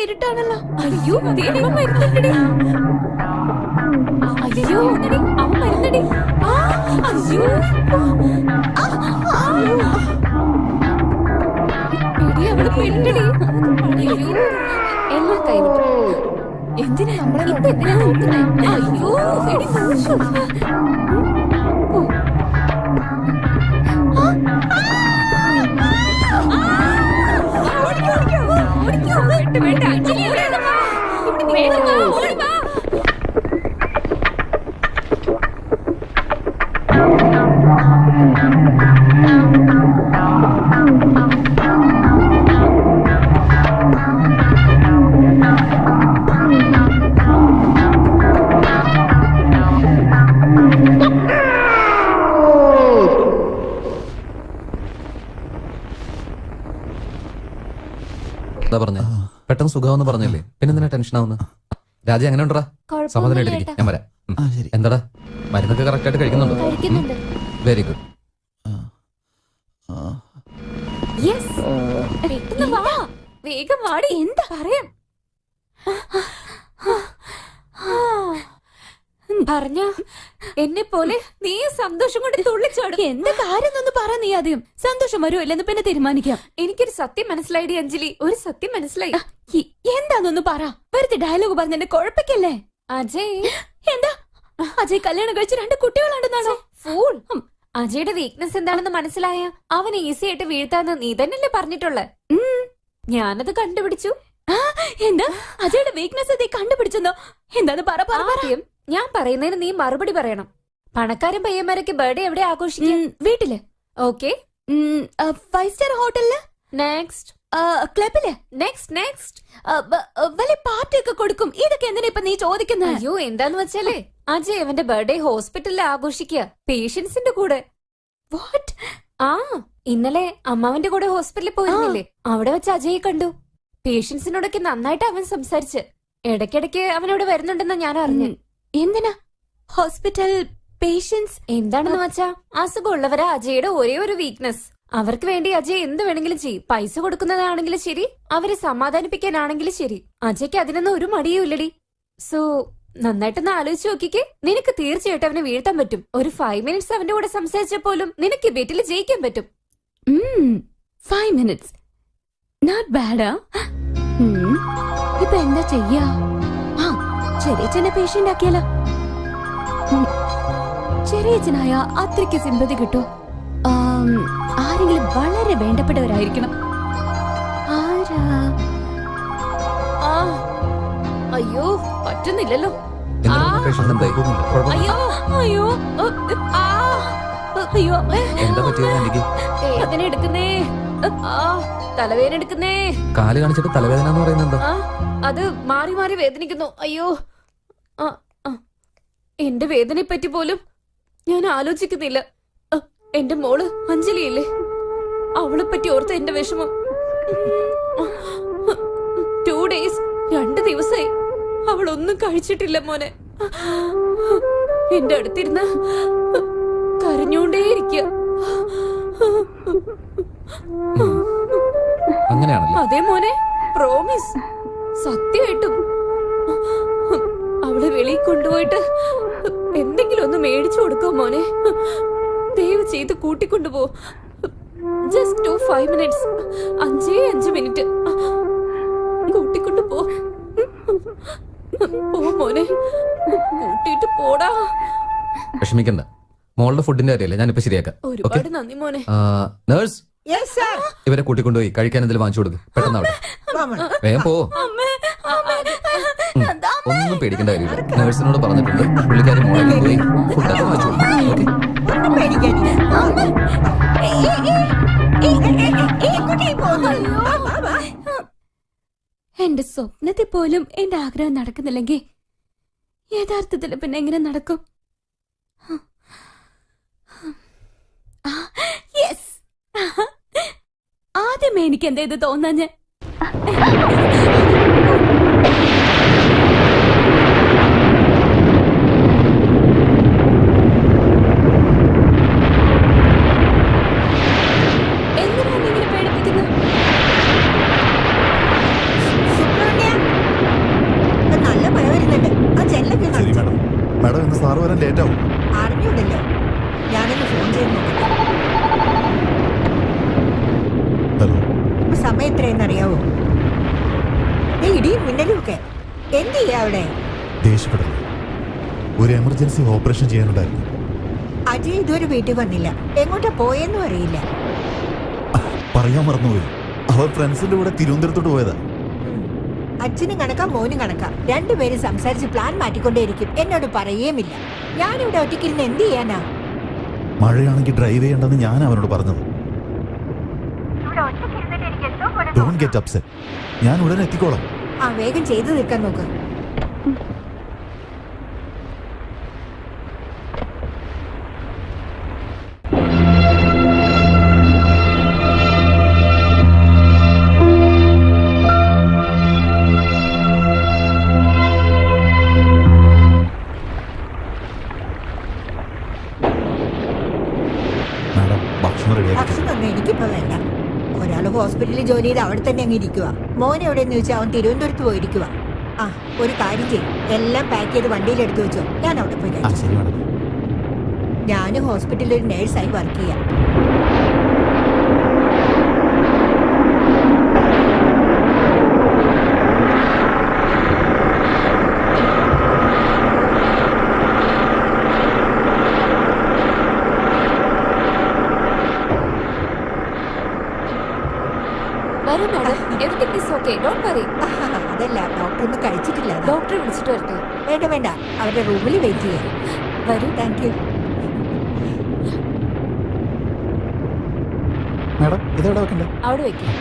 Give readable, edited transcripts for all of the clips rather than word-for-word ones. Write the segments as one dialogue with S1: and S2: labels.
S1: ഇരുട്ടാണല്ലോ. അയ്യോ അവൻ മരുന്നുണ്ടടി. അയ്യോ അവൻ മരുന്നടി. അയ്യോ എടി അവള് പെണ്ണടി. അയ്യോ എല്ലാം കൈവിട്ടു. എന്തിനാ എന്തിനാ നോക്കുന്നേ? അയ്യോ എടി മോശം.
S2: പറഞ്ഞേ പെട്ടെന്ന് സുഖമാവെന്ന് പറഞ്ഞല്ലേ, പിന്നെ എന്തിനാ ടെൻഷൻ ആവുന്നു? രാജ എങ്ങനെ ഉണ്ടാ? സമാധാനം എടുത്തിരിക്കും, ഞാൻ വരാം. എന്താടാ മരുന്നൊക്കെ കറക്റ്റ് ആയിട്ട് കഴിക്കുന്നുണ്ടോ? Very good.
S1: വേഗം വാടി. എന്താ പറയാം പറഞ്ഞ എന്നെ പോലെ നീ സന്തോഷം കൊണ്ട് തുള്ളിച്ചാടും. എന്താ കാര്യം എന്നൊന്ന് പറ. നീ ആദ്യം സന്തോഷം വരുമോ ഇല്ലെന്ന് പിന്നെ തീരുമാനിക്കാം. എനിക്കൊരു സത്യം മനസ്സിലായി അഞ്ജലി, ഒരു സത്യം മനസ്സിലായി. എന്താന്നൊന്ന് പറ. വെറുതെ ഡയലോഗ് പറഞ്ഞ എന്നെ കുഴപ്പിക്കല്ലേ. അജയ് എന്താ? അജയ് കല്യാണം കഴിച്ച് 2 കുട്ടികളുണ്ടെന്നാണോ? ഫൂൾ. അജയുടെ വീക്ക്നെസ് എന്താണെന്ന് മനസ്സിലായ അവനെ ഈസി ആയിട്ട് വീഴ്ത്താന്ന് നീ തന്നെയല്ലേ പറഞ്ഞിട്ടുള്ളേ? ഞാനത് കണ്ടുപിടിച്ചു. എന്താ അജയുടെ വീക്ക്നെസ് നീ കണ്ടുപിടിച്ചെന്നോ? എന്താന്ന് പറ. ഞാൻ പറയുന്നതിന് നീ മറുപടി പറയണം. പണക്കാരൻ പയ്യന്മാരൊക്കെ ബർത്ത്ഡേ എവിടെ ആഘോഷിക്കും? വീട്ടില്. ഓക്കെ. 5 സ്റ്റാർ ഹോട്ടലില്. നെക്സ്റ്റ് ക്ലബില്. നെക്സ്റ്റ് വലിയ പാർട്ടി ഒക്കെ കൊടുക്കും. ഇതൊക്കെ എന്തിനാ ഇപ്പൊ നീ ചോദിക്കുന്നത്? അയ്യോ എന്താന്ന് വെച്ചാലേ അജയ് അവന്റെ ബർത്ത്ഡേ ഹോസ്പിറ്റലിൽ ആഘോഷിക്കുക, പേഷ്യൻസിന്റെ കൂടെ. വാട്ട്? ഇന്നലെ അമ്മാവന്റെ കൂടെ ഹോസ്പിറ്റലിൽ പോയിരുന്നില്ലേ? അവിടെ വെച്ച് അജയ് കണ്ടു. പേഷ്യൻസിനോടൊക്കെ നന്നായിട്ട് അവൻ സംസാരിച്ച്. ഇടയ്ക്കിടയ്ക്ക് അവനോട് വരുന്നുണ്ടെന്ന് ഞാൻ അറിഞ്ഞു. എന്തിനാ ഹോസ്പിറ്റൽ പേഷ്യൻസ്? എന്താണെന്ന് വെച്ചാ അസുഖമുള്ളവരാ അജയുടെ ഒരേ ഒരു വീക്ക്നെസ്. അവർക്ക് വേണ്ടി അജയ് എന്ത് വേണമെങ്കിലും ചെയ്യും. പൈസ കൊടുക്കുന്നതാണെങ്കിലും ശരി, അവരെ സമാധാനിപ്പിക്കാനാണെങ്കിലും ശരി. അജയ്ക്ക് അതിനൊന്നും ഒരു മടിയും ഇല്ലടി. സോ നന്നായിട്ടൊന്ന് ആലോചിച്ച് നോക്കിക്കേ. നിനക്ക് തീർച്ചയായിട്ടും അവനെ വീഴ്ത്താൻ പറ്റും. ഒരു 5 മിനിറ്റ്സ് അവന്റെ കൂടെ സംസാരിച്ച പോലും നിനക്ക് ബെറ്റിൽ ജയിക്കാൻ പറ്റും. 5 മിനിറ്റ്സ് നോട്ട് ബാഡാ. ഇപ്പൊ എന്താ ചെയ്യാ? ചെറിയച്ഛനെ പേഷ്യന്റ് ആക്കിയാലോ? ചെറിയച്ഛനായ അത്രയ്ക്ക് സിമ്പതി കിട്ടോ? ആരെങ്കിലും വളരെ വേണ്ടപ്പെട്ടവരായിരിക്കണം. ആരാ? അയ്യോ പറ്റുന്നില്ലല്ലോ. വേദന എടുക്കുന്നേ, തലവേദന എടുക്കുന്നേ.
S2: കാല് കാണിച്ചിട്ട് തലവേദന എന്ന് പറയുന്നത്
S1: അത് മാറി മാറി വേദനിക്കുന്നു. അയ്യോ എന്റെ വേദനയെ പറ്റി പോലും ഞാൻ ആലോചിക്കുന്നില്ല. എന്റെ മോള് അഞ്ജലിയില്ലേ, അവളെ പറ്റി ഓർത്ത എന്റെ വിഷമം. 2 ഡേയ്സ് 2 ദിവസമായി അവളൊന്നും കഴിച്ചിട്ടില്ല മോനെ. എന്റെ അടുത്തിരുന്ന് കരഞ്ഞോണ്ടേയിരിക്കുക. അതെ മോനെ, പ്രോമിസ്, സത്യമായിട്ടും. അവളെ വെളിയിൽ കൊണ്ടുപോയിട്ട് എന്തെങ്കിലും ഒന്ന് മേടിച്ചു കൊടുക്കോ മോനെ. ദയവ് ചെയ്ത് കൂട്ടിക്കൊണ്ടുപോ. ജസ്റ്റ് 5 മിനിറ്റ്സ്, 5 മിനിറ്റ് കൂട്ടിക്കൊണ്ടു പോ മോനെ. കൂട്ടിട്ട് പോടാ.
S2: വിഷമിക്കണ്ട, മോളുടെ ഫുഡിന്റെ കാര്യമല്ലേ, ഞാനിപ്പോ ശരിയാക്കാം.
S1: ഒരുപാട് നന്ദി മോനെ.
S2: നേഴ്സ്, ഇവരെ കൂട്ടിക്കൊണ്ടുപോയി കഴിക്കാൻ എന്തെങ്കിലും വാങ്ങിച്ചു കൊടുക്കും. പെട്ടെന്ന് അവിടെ വേഗം പോ. ഒന്നും പേടിക്കേണ്ട കാര്യമില്ല. നേഴ്സിനോട് പറഞ്ഞിട്ടുണ്ട്, പുള്ളിക്കാരി മോളെ പോയി ഫുഡൊക്കെ വാങ്ങിച്ചു കൊടുക്കും.
S1: എന്റെ സ്വപ്നത്തിൽ പോലും എന്റെ ആഗ്രഹം നടക്കുന്നില്ലെങ്കിൽ യഥാർത്ഥത്തിൽ പിന്നെ എങ്ങനെ നടക്കും? ആദ്യമേ എനിക്ക് എന്താ ഇത് തോന്നാഞ്ഞ്? എന്തിനാണ് ഇങ്ങനെ പേടിപ്പിക്കുന്നത്?
S3: മാഡം ഇന്ന് സാറ് വരാൻ ലേറ്റ് ആവും.
S4: അറിഞ്ഞൂടല്ലോ, ഞാനൊന്ന് ഫോൺ ചെയ്ത് നോക്കട്ടെ.
S3: ഹലോ,
S4: ഇപ്പൊ സമയം എത്രയെന്നറിയാവോ? ഇടിയും മിന്നലും ഒക്കെ എന്ത് ചെയ്യാ അവിടെ?
S3: ദേഷ്യപ്പെടല്ലേ, ഒരു എമർജൻസി ഓപ്പറേഷൻ ചെയ്യാനുണ്ടായിരുന്നു.
S4: അജയ് ഇതുവരെ വീട്ടിൽ വന്നില്ല. എങ്ങോട്ടാ പോയെന്നും അറിയില്ല.
S3: പറയാൻ മറന്നുപോയി, അവർ ഫ്രണ്ട്സിന്റെ കൂടെ തിരുവനന്തപുരത്തോട്ട് പോയതാ.
S4: അച്ഛനും കണക്കാ മോനും കണക്കാ, രണ്ടുപേരും സംസാരിച്ച് പ്ലാൻ മാറ്റിക്കൊണ്ടേയിരിക്കും. എന്നോട് പറയുകയുമില്ല. ഞാനിവിടെ ഒറ്റയ്ക്കിരുന്ന് എന്ത് ചെയ്യാനാ?
S3: മഴയാണെങ്കിൽ ഡ്രൈവ് ചെയ്യണ്ടെന്ന് ഞാൻ അവനോട് പറഞ്ഞത്. ഡോണ്ട് ഗെറ്റ് അപ്സെറ്റ്, ഞാൻ ഉടനെ എത്തിക്കോളാം.
S4: ആ, വേഗം ചെയ്തു തീർക്കാൻ നോക്ക്.
S3: മാഡം ഭക്ഷണം റെഡിയാക്കി.
S4: ഭക്ഷണമൊന്നും എനിക്കിപ്പോ വേണ്ട. ഒരാൾ ഹോസ്പിറ്റലിൽ ജോലി ചെയ്ത് അവിടെ തന്നെ അങ്ങ് ഇരിക്കുക. മോൻ എവിടെയെന്ന് ചോദിച്ചാൽ അവൻ തിരുവനന്തപുരത്ത് പോയിരിക്കുക. ആ, ഒരു കാര്യം ചെയ്യും, എല്ലാം പാക്ക് ചെയ്ത് വണ്ടിയിൽ എടുത്തു വെച്ചോ. ഞാൻ അവിടെ പോയി കഴിച്ചു.
S3: ശരി മാഡം.
S4: ഞാനും ഹോസ്പിറ്റലിൽ ഒരു നേഴ്സായി വർക്ക് ചെയ്യാം.
S1: വരൂ madam, everything is okay, don't worry.
S4: അതല്ല, ഡോക്ടർ ഒന്നും കഴിച്ചിട്ടില്ല.
S1: ഡോക്ടറെ വിളിച്ചിട്ട് വരട്ടെ?
S4: വേണ്ട വേണ്ട, അവരുടെ റൂമിൽ വെയിറ്റ് ചെയ്യാം.
S1: വരൂ.
S4: Thank you.
S3: മാഡം ഇതെവിടെ വെക്കണ്ടേ?
S1: അവിടെ വെക്കാം.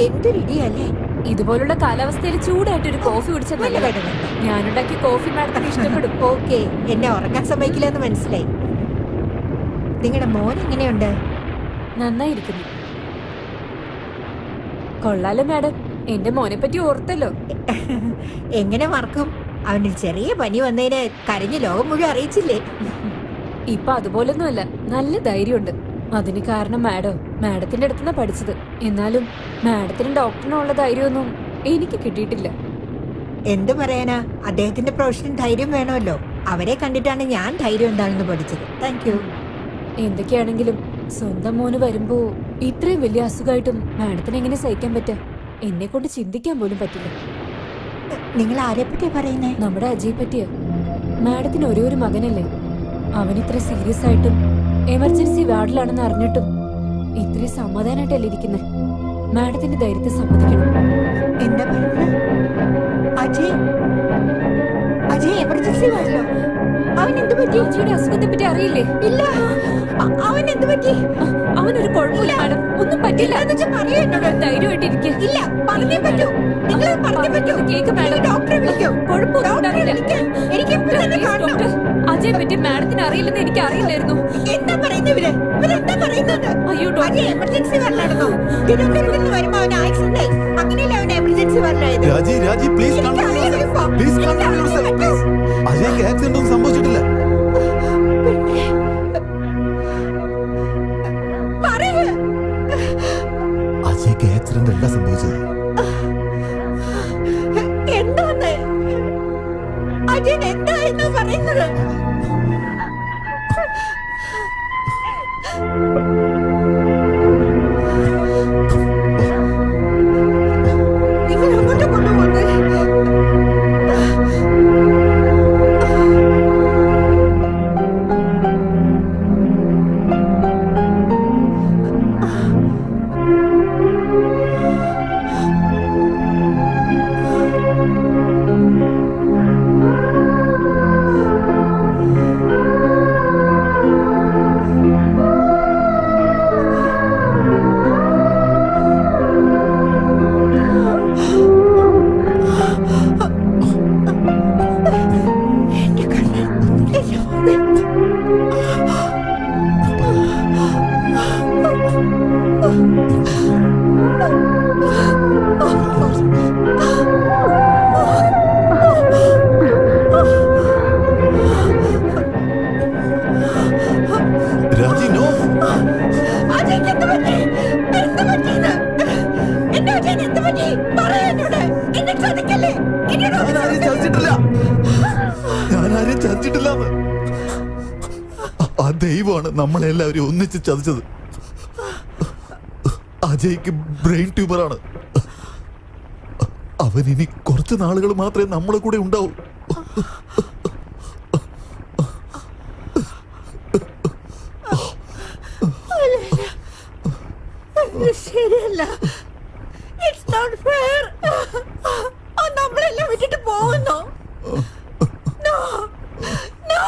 S4: എന്തൊരു ഇടിയല്ലേ.
S1: ഇതുപോലുള്ള കാലാവസ്ഥയിൽ ചൂടായിട്ട് ഒരു കോഫി കുടിച്ചാൽ
S4: വേണ്ട
S1: നല്ലതാ.
S4: വേണ്ട വേണ്ട.
S1: ഞാനുണ്ടാക്കിയ കോഫി മാഡത്തിന് ഇഷ്ടപ്പെടും.
S4: ഓക്കെ, എന്നെ ഉറങ്ങാൻ സമ്മതിക്കില്ലെന്ന് മനസ്സിലായി. നിങ്ങളുടെ മോൻ എങ്ങനെയുണ്ട്?
S1: നന്നായിരിക്കുന്നു. കൊള്ളാലോ മാഡം, എന്റെ മോനെ പറ്റി ഓർത്തല്ലോ.
S4: എങ്ങനെ മറക്കും? അവന് ചെറിയ പനി വന്നതിന് കരഞ്ഞ് ലോകം മുഴുവൻ അറിയിച്ചില്ലേ?
S1: ഇപ്പൊ അതുപോലൊന്നുമല്ല, നല്ല ധൈര്യമുണ്ട്. അതിന് കാരണം മാഡത്തിന്റെ അടുത്തുനിന്നാ പഠിച്ചത്. എന്നാലും മാഡത്തിനും ഡോക്ടറിനും ഉള്ള ധൈര്യമൊന്നും എനിക്ക് കിട്ടിയിട്ടില്ല.
S4: എന്തു പറയാനാ, അദ്ദേഹത്തിന്റെ പ്രൊഫഷൻ ധൈര്യം വേണമല്ലോ. അവരെ കണ്ടിട്ടാണ് ഞാൻ ധൈര്യം എന്താണെന്ന് പഠിച്ചത്. Thank you.
S1: എന്തൊക്കെയാണെങ്കിലും സ്വന്തം മോന് വരുമ്പോ ഇത്രയും വലിയ അസുഖമായിട്ടും മാഡത്തിന് എങ്ങനെ സഹിക്കാൻ പറ്റാ? എന്നെ കൊണ്ട് ചിന്തിക്കാൻ പോലും പറ്റില്ല.
S4: നിങ്ങൾ ആരെ പറ്റിയാ പറയുന്നേ?
S1: നമ്മുടെ അജയ് പറ്റിയ. മാഡത്തിന് ഒരേ ഒരു മകനല്ലേ? അവൻ ഇത്ര സീരിയസ് ആയിട്ടും എമർജൻസി വാർഡിലാണെന്ന് അറിഞ്ഞിട്ടും ഇത്രയും സമാധാനമായിട്ടല്ലേ ഇരിക്കുന്നത്? മാഡത്തിന്റെ ധൈര്യത്തെ സമ്മതിക്കണം.
S4: എന്താ പറയുന്നത്? അജയ് അജയ് എമർജൻസി വാർഡിലോ? അവൻ എന്ത് പറ്റി?
S1: അജയുടെ അസുഖത്തെ പറ്റി അറിയില്ലേ?
S4: ഇല്ല. അവൻ എന്ത് പറ്റി?
S1: അവനൊരു കുഴപ്പമില്ല മാഡം, ഒന്നും പറ്റില്ല. ധൈര്യമായിട്ടിരിക്കുക.
S4: ഇല്ല, പറഞ്ഞേ പറ്റൂ. നിങ്ങൾ പറഞ്ഞേ പറ്റൂ.
S1: Cake madam.
S4: ഡോക്ടറെ വിളിക്കൂ. ഡോക്ടറെ വിളിക്ക്. എനിക്ക് ഇപ്പൊ തന്നെ കാണണം.
S1: അജയെ പറ്റി മാഡത്തിന് അറിയില്ലെന്ന് എനിക്ക് അറിയില്ലായിരുന്നു.
S4: എന്താ പറയുന്നത് ഇവര്? ഇവരെന്താ പറയുന്നത്?
S1: അയ്യോ
S4: അജയ് എമർജൻസി വാർഡിലാണെന്നോ? തിരുവനന്തപുരത്ത് നിന്ന് വരുമ്പോ അവന് ആക്സിഡന്റ് ആയി. അങ്ങനെയല്ലേ അവൻ എമർജൻസി വാർഡിലായത്?
S3: Raji please control yourself. Please control yourself please. അജയ്ക്ക് ആക്സിഡന്റ് ഒന്നും സംഭവിച്ചിട്ടില്ല. അജയ്ക്ക് ആക്സിഡന്റ് അല്ല സംഭവിച്ചത്.
S4: എന്താണ് അജയൻ എന്തായിരുന്നു പറയുന്നത്? നിങ്ങൾ അങ്ങോട്ട് കൊണ്ടുപോകുന്നത്?
S3: ദൈവമാണ് നമ്മളെല്ലാവരും ഒന്നിച്ച് ചതിച്ചത്. അജയ്ക്ക് ബ്രെയിൻ ട്യൂമറാണ്. അവൻ ഇനി കുറച്ച് നാളുകൾ മാത്രമേ നമ്മളെ കൂടെ ഉണ്ടാവൂ.
S4: ശരിയല്ല. It's not fair. നമ്മളെല്ലാം വിട്ടിട്ട് പോകുന്നു. No.